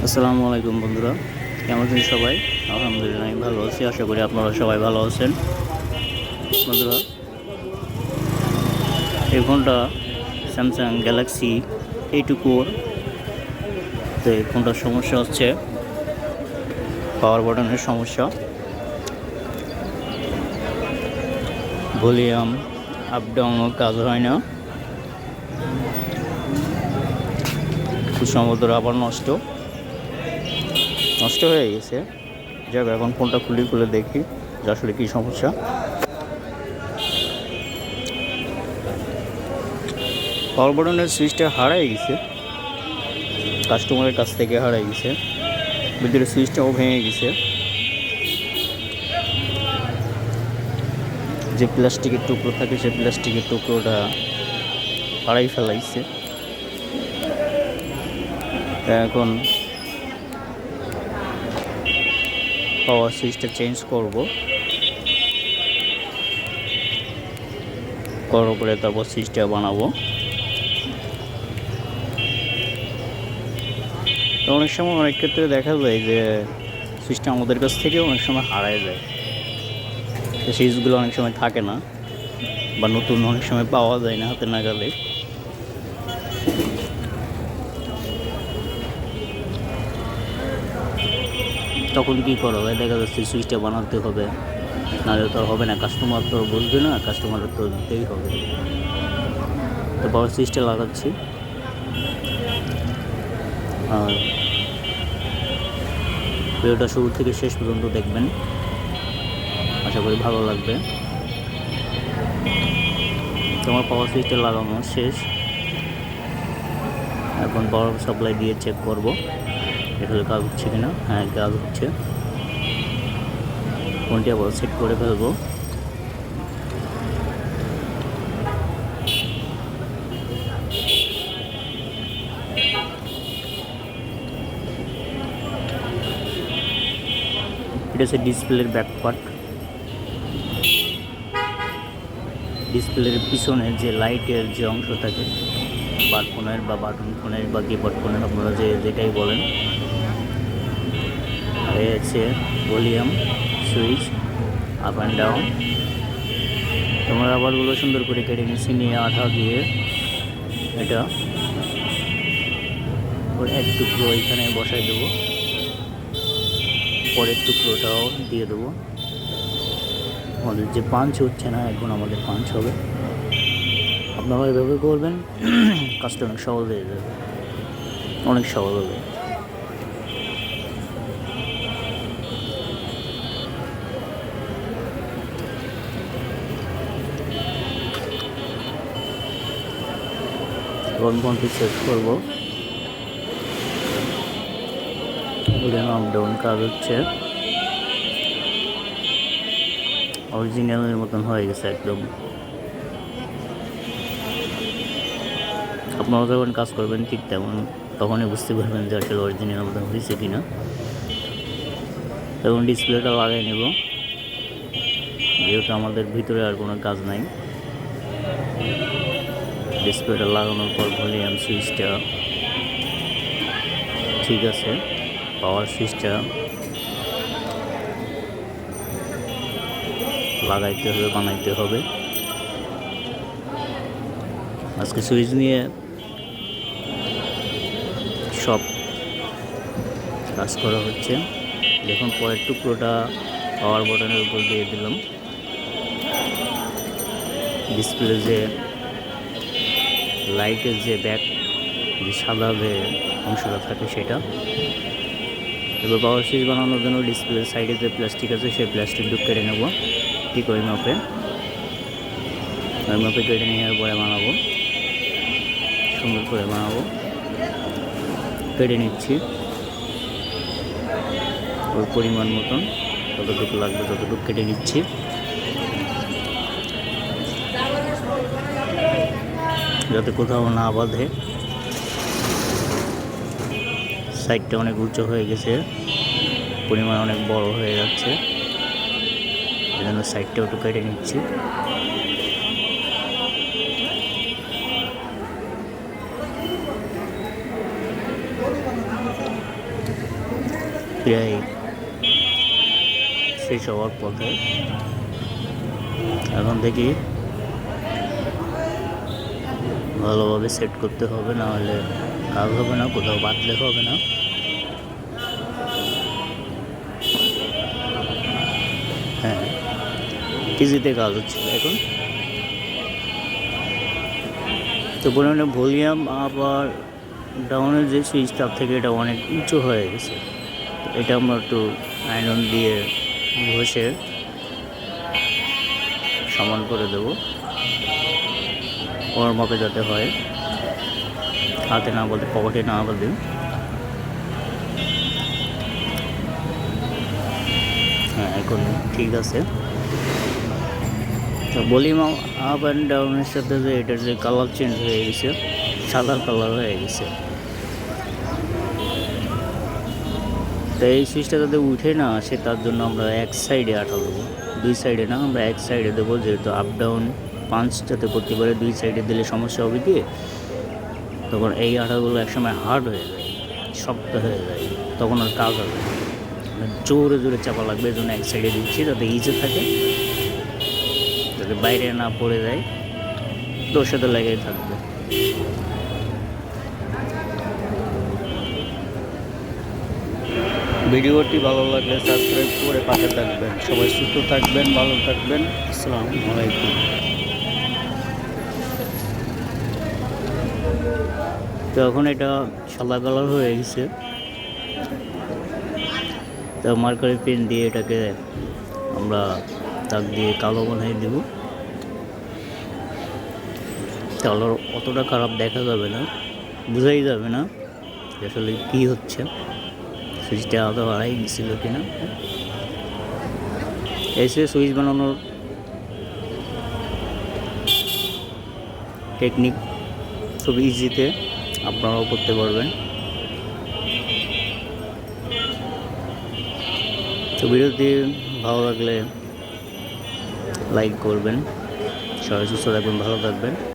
আসসালামু আলাইকুম বন্ধুরা, কেমন আছেন সবাই? আলহামদুলিল্লাহ আমি ভালো আছি। আশা করি আপনারা সবাই ভালো আছেন। বন্ধুরা, এই ফোনটা স্যামসাং গ্যালাক্সি A2 তো এই ফোনটার সমস্যা হচ্ছে পাওয়ার বাটনের সমস্যা। ভলিউম আপ ডাউনও কাজ হয় না, খুব সম্ভবত আবার নষ্ট হয়ে গেছে। যাক, এখন ফোনটা খুলে দেখি যে আসলে কী সমস্যা। পাওয়ার বাটনের সুইচটা হারাই গেছে, কাস্টমারের কাছ থেকে হারাই গেছে। ভিতরে সুইচটাও ভেঙে গেছে, যে প্লাস্টিকের টুকরো থাকে সে প্লাস্টিকের টুকরোটা হারাই ফেলাইছে। এখন পাওয়ার সুইচটা চেঞ্জ করার পরে তারপর সুইচটা বানাবো। তো অনেক সময় অনেক ক্ষেত্রে দেখা যায় যে সুইচটা আমাদের কাছ থেকেও অনেক সময় হারায় যায়, তো সুইচগুলো অনেক সময় থাকে না বা নতুন অনেক সময় পাওয়া যায় না হাতে নাগালে। তখন কী করা হয়, দেখা যাচ্ছে সুইচটা বানাতে হবে, নাহলে তো হবে না। কাস্টমার তো বলবে না, কাস্টমারের তো দিতেই হবে। তো পাওয়ার সুইচটা লাগাচ্ছি, আর ভিডিওটা শুরু থেকে শেষ পর্যন্ত দেখবেন, আশা করি ভালো লাগবে। তোমার পাওয়ার সুইচটা লাগানো শেষ, এখন পাওয়ার সাপ্লাই দিয়ে চেক করব এখানে কাজ হচ্ছে কিনা। হ্যাঁ, কাজ হচ্ছে। ফোনটি আবার সেট করে ফেলবো। এটা হচ্ছে ডিসপ্লের ব্যাক পার্ট। ডিসপ্লের পিছনে যে লাইটের যে অংশ থাকে, ফোনের বা বাটন ফোনের বা কিবোর্ড ফোনের, আপনারা যেটাই বলেন, হচ্ছে volume switch up and down. তোমার রাবারগুলো সুন্দর করে কেটে নিচ্ছি, নিয়ে আঠা দিয়ে এটা এক টুকরো এখানে বসাই দেবো, পরের টুকরোটাও দিয়ে দেবো। আমাদের যে পাঞ্চ হচ্ছে না, এখন আমাদের পাঞ্চ হবে। আপনারা এভাবে করবেন, কাজটা অনেক সহজ হয়ে যাবে, অনেক সহজ হবে। ফোনটি চেক করবো, আপ ডাউন কাজ হচ্ছে, অরিজিনালের মতন হয়ে গেছে একদম। আপনারা যখন কাজ করবেন ঠিক তেমন তখনই বুঝতে পারবেন যে আসলে অরিজিনাল মতন হয়েছে কিনা। তখন ডিসপ্লেটা লাগাই নেব, যেহেতু আমাদের ভিতরে আর কোনো কাজ নাই। ডিসপ্লেটা লাগানোর পর ভলিউম সুইচটা ঠিক আছে, পাওয়ার সুইচটা লাগাইতে হবে, বানাইতে হবে। আজকে সুইচ নিয়ে সব কাজ করা হচ্ছে। দেখুন, পরের টুকরোটা পাওয়ার বাটনের উপর দিয়ে দিলাম। ডিসপ্লে যে লাইটের যে ব্যাক যে সাদা যে অংশটা থাকে সেটা। এবার পাওয়ার সুইচ বানানোর জন্য ডিসপ্লের সাইডে যে প্লাস্টিক আছে সেই প্লাস্টিকটুকু কেটে নেব, ঠিক ওই মাপে কেটে নেওয়ার পরে বানাবো, সুন্দর করে বানাবো। কেটে নিচ্ছি ওর পরিমাণ মতন, যতটুকু লাগবে ততটুকু কেটে নিচ্ছি। যাতে কোথাও না বাঁধে। সাইডটা অনেক উঁচু হয়ে গেছে, পরিমাণ অনেক বড় হয়ে যাচ্ছে, এজন্য সাইডটাও একটু কেটে নিচ্ছি। প্রায় শেষ হওয়ার পথে। এখন দেখি ভালোভাবে সেট করতে হবে, না হলে কাজ হবে না, কোথাও বাঁধলে হবে না। হ্যাঁ, ইজিতে কাজ হচ্ছিল এখন। তো পরিমাণে ভলিউম আপ আর ডাউনের যে সুইচ, তার থেকে এটা অনেক উঁচু হয়ে গেছে। এটা আমরা একটু আয়রন দিয়ে ঘষে সমান করে দেব, ওর মাপে যাতে হয়, হাতে না বলতে পকেটে না বলতে। হ্যাঁ, এখন ঠিক আছে। তো ভলিউম আপ অ্যান্ড ডাউনের সাথে যে এটার যে কালার চেঞ্জ হয়ে গেছে, সাদা কালার হয়ে গেছে। তো এই সুইচটা যাতে উঠে না আসে, তার জন্য আমরা এক সাইডে আঠা দেবো, দুই সাইডে না, আমরা এক সাইডে দেবো, যেহেতু আপ ডাউন পাঞ্চ যাতে করতে পারে। দুই সাইডে দিলে সমস্যা হবে কি, তখন এই আঠাগুলো একসময় হার্ড হয়ে যায়, শক্ত হয়ে যায়, তখন আর কাজ হবে না। জোরে জোরে চাপা লাগবে, এই জন্য এক সাইডে দিচ্ছি, যাতে ইজে থাকে, যাতে বাইরে না পড়ে যায়, তোর সাথে লেগেই থাকবে। ভিডিওটি ভালো লাগলে সাবস্ক্রাইব করে পাশে থাকবেন। সবাই সুস্থ থাকবেন, ভালো থাকবেন। আসসালামু আলাইকুম। তো এখন এটা সাদা কালার হয়ে গেছে। তো মার্কারি পেন দিয়ে এটাকে আমরা দাগ দিয়ে কালো বানিয়ে দেব, তাহলে অতটা খারাপ দেখা যাবে না, বোঝাই যাবে না আসলে কী হচ্ছে, সুইচটা আদৌ হারাই গেছিলো কিনা। এসে সুইচ বানানোর টেকনিক খুব ইজিতে আপনারাও করতে পারবেন। তো ভিডিওটি ভালো লাগলে লাইক করবেন। সবাই সুস্থ থাকবেন, ভালো থাকবেন।